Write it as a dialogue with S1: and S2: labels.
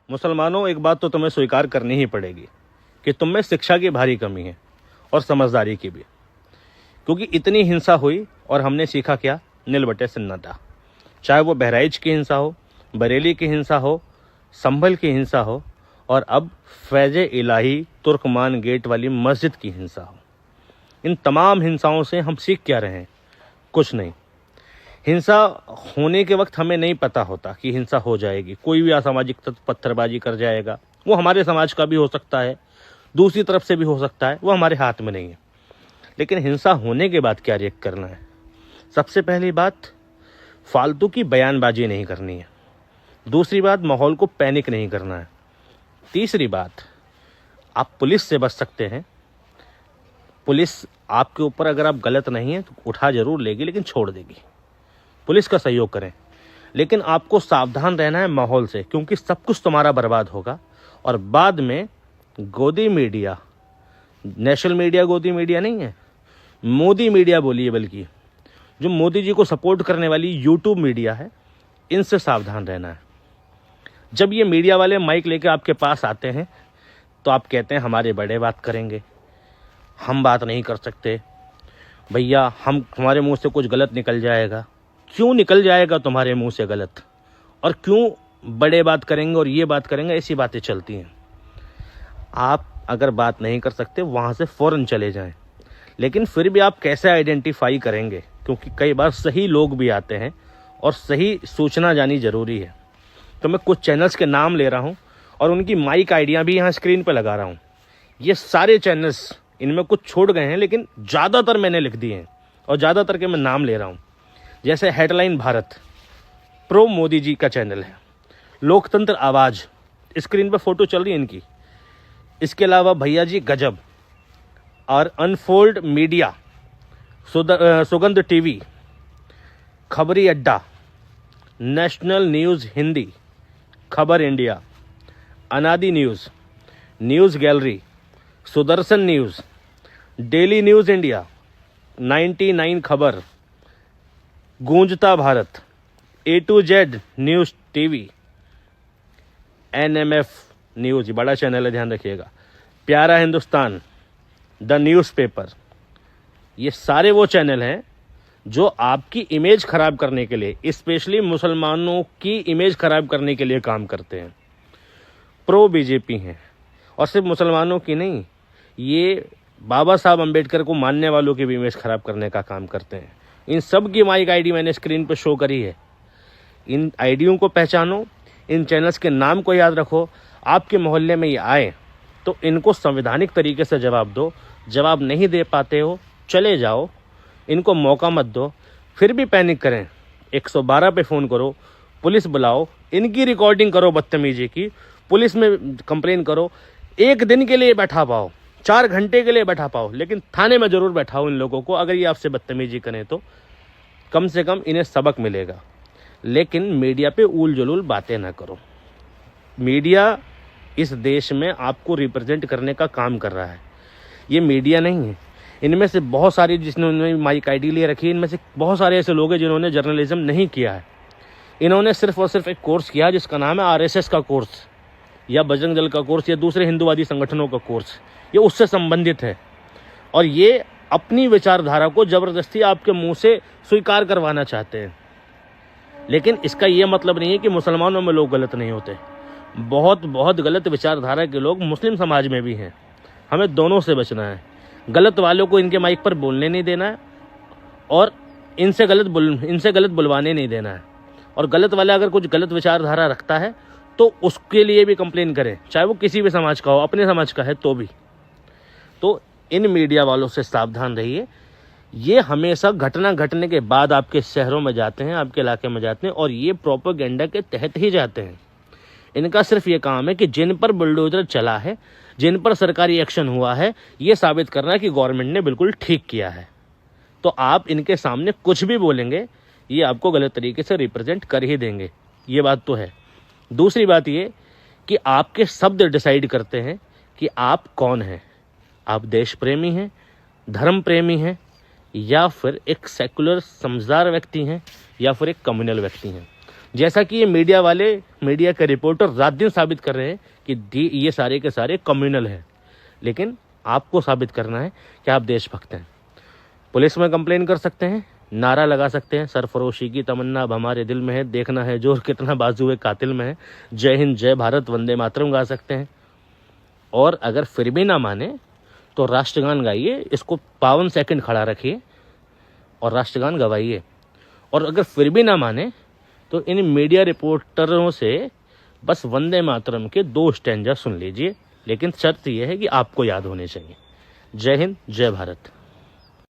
S1: मुसलमानों, एक बात तो तुम्हें स्वीकार करनी ही पड़ेगी कि तुम में शिक्षा की भारी कमी है और समझदारी की भी, क्योंकि इतनी हिंसा हुई और हमने सीखा क्या? नील बटे सन्नाटा। चाहे वो बहराइच की हिंसा हो, बरेली की हिंसा हो, संभल की हिंसा हो, और अब फैज़े इलाही तुर्कमान गेट वाली मस्जिद की हिंसा हो। इन तमाम हिंसाओं से हम सीख क्या रहे हैं? कुछ नहीं। हिंसा होने के वक्त हमें नहीं पता होता कि हिंसा हो जाएगी, कोई भी असामाजिक तत्व पत्थरबाजी कर जाएगा। वो हमारे समाज का भी हो सकता है, दूसरी तरफ से भी हो सकता है, वो हमारे हाथ में नहीं है। लेकिन हिंसा होने के बाद क्या रिएक्ट करना है? सबसे पहली बात, फालतू की बयानबाजी नहीं करनी है। दूसरी बात, माहौल को पैनिक नहीं करना है। तीसरी बात, आप पुलिस से बच सकते हैं। पुलिस आपके ऊपर, अगर आप गलत नहीं हैं तो उठा जरूर लेगी, लेकिन छोड़ देगी। पुलिस का सहयोग करें, लेकिन आपको सावधान रहना है माहौल से, क्योंकि सब कुछ तुम्हारा बर्बाद होगा। और बाद में गोदी मीडिया, नेशनल मीडिया गोदी मीडिया नहीं है, मोदी मीडिया बोलिए, बल्कि जो मोदी जी को सपोर्ट करने वाली यूट्यूब मीडिया है, इनसे सावधान रहना है। जब ये मीडिया वाले माइक लेके आपके पास आते हैं तो आप कहते हैं हमारे बड़े बात करेंगे, हम बात नहीं कर सकते भैया, हमारे मुंह से कुछ गलत निकल जाएगा। क्यों निकल जाएगा तुम्हारे मुंह से गलत? और क्यों बड़े बात करेंगे और ये बात करेंगे? ऐसी बातें चलती हैं। आप अगर बात नहीं कर सकते, वहाँ से फ़ौरन चले जाएं। लेकिन फिर भी आप कैसे आइडेंटिफाई करेंगे? क्योंकि कई बार सही लोग भी आते हैं और सही सूचना जानी ज़रूरी है। तो मैं कुछ चैनल्स के नाम ले रहा हूँ और उनकी माइक आइडिया भी यहाँ स्क्रीन पर लगा रहा हूँ। ये सारे चैनल्स, इनमें कुछ छोड़ गए हैं, लेकिन ज़्यादातर मैंने लिख दिए हैं और ज़्यादातर के मैं नाम ले रहा हूँ। जैसे हेडलाइन भारत, प्रो मोदी जी का चैनल है। लोकतंत्र आवाज़, स्क्रीन पर फोटो चल रही है इनकी। इसके अलावा भैया जी गजब और अनफोल्ड मीडिया, सुगंध टीवी, खबरी अड्डा, national news Hindi, Khabar India, Anadi news, news gallery, Sudarshan news, daily news India, 99 Khabar, Goonjta Bharat, A to Z news TV, NMF news, बड़ा चैनल है, ध्यान रखिएगा, प्यारा हिंदुस्तान, द न्यूज़पेपर। ये सारे वो चैनल हैं जो आपकी इमेज ख़राब करने के लिए, स्पेशली मुसलमानों की इमेज ख़राब करने के लिए काम करते हैं। प्रो बीजेपी हैं, और सिर्फ मुसलमानों की नहीं, ये बाबा साहब अम्बेडकर को मानने वालों की भी इमेज ख़राब करने का काम करते हैं। इन सब की माइक आईडी मैंने स्क्रीन पर शो करी है। इन आईडियों को पहचानो, इन चैनल्स के नाम को याद रखो। आपके मोहल्ले में ये आए तो इनको संवैधानिक तरीके से जवाब दो। जवाब नहीं दे पाते हो, चले जाओ, इनको मौका मत दो। फिर भी पैनिक करें, 112 पे फ़ोन करो, पुलिस बुलाओ, इनकी रिकॉर्डिंग करो बदतमीजी की, पुलिस में कंप्लेन करो। एक दिन के लिए बैठा पाओ, 4 घंटे के लिए बैठा पाओ, लेकिन थाने में ज़रूर बैठाओ इन लोगों को। अगर ये आपसे बदतमीजी करें तो कम से कम इन्हें सबक मिलेगा। लेकिन मीडिया पे ऊल जुलूल बातें ना करो। मीडिया इस देश में आपको रिप्रेजेंट करने का काम कर रहा है, ये मीडिया नहीं है। इनमें से बहुत सारी, जिन्होंने माइक आईडी ले रखी है, इनमें से बहुत सारे ऐसे लोग हैं जिन्होंने जर्नलिज्म नहीं किया है। इन्होंने सिर्फ और सिर्फ एक कोर्स किया जिसका नाम है RSS का कोर्स, या बजरंग दल का कोर्स, या दूसरे हिंदूवादी संगठनों का कोर्स। ये उससे संबंधित है, और ये अपनी विचारधारा को ज़बरदस्ती आपके मुंह से स्वीकार करवाना चाहते हैं। लेकिन इसका ये मतलब नहीं है कि मुसलमानों में लोग गलत नहीं होते। बहुत बहुत गलत विचारधारा के लोग मुस्लिम समाज में भी हैं। हमें दोनों से बचना है। गलत वालों को इनके माइक पर बोलने नहीं देना है, और इनसे गलत बुलवाने नहीं देना है। और गलत वाला अगर कुछ गलत विचारधारा रखता है तो उसके लिए भी कंप्लेन करें, चाहे वो किसी भी समाज का हो, अपने समाज का है तो भी। तो इन मीडिया वालों से सावधान रहिए। ये हमेशा घटना घटने के बाद आपके शहरों में जाते हैं, आपके इलाके में जाते हैं, और ये प्रोपेगेंडा के तहत ही जाते हैं। इनका सिर्फ ये काम है कि जिन पर बुलडोजर चला है, जिन पर सरकारी एक्शन हुआ है, ये साबित करना कि गवर्नमेंट ने बिल्कुल ठीक किया है। तो आप इनके सामने कुछ भी बोलेंगे, ये आपको गलत तरीके से रिप्रेजेंट कर ही देंगे, ये बात तो है। दूसरी बात ये कि आपके शब्द डिसाइड करते हैं कि आप कौन हैं। आप देश प्रेमी हैं, धर्म प्रेमी हैं, या फिर एक सेकुलर समझदार व्यक्ति हैं, या फिर एक कम्युनल व्यक्ति हैं। जैसा कि ये मीडिया वाले, मीडिया के रिपोर्टर रात दिन साबित कर रहे हैं कि ये सारे के सारे कम्युनल हैं, लेकिन आपको साबित करना है कि आप देशभक्त हैं। पुलिस में कंप्लेन कर सकते हैं, नारा लगा सकते हैं, सरफरोशी की तमन्ना अब हमारे दिल में है, देखना है जोर कितना बाजुए कातिल में है, जय हिंद जय भारत वंदे मातरम गा सकते हैं। और अगर फिर भी ना माने तो राष्ट्रगान गाइए, इसको 52 सेकंड खड़ा रखिए और राष्ट्रगान गवाइए। और अगर फिर भी ना माने तो इन मीडिया रिपोर्टरों से बस वंदे मातरम के 2 स्टैंजा सुन लीजिए, लेकिन शर्त यह है कि आपको याद होने चाहिए। जय हिंद जय भारत।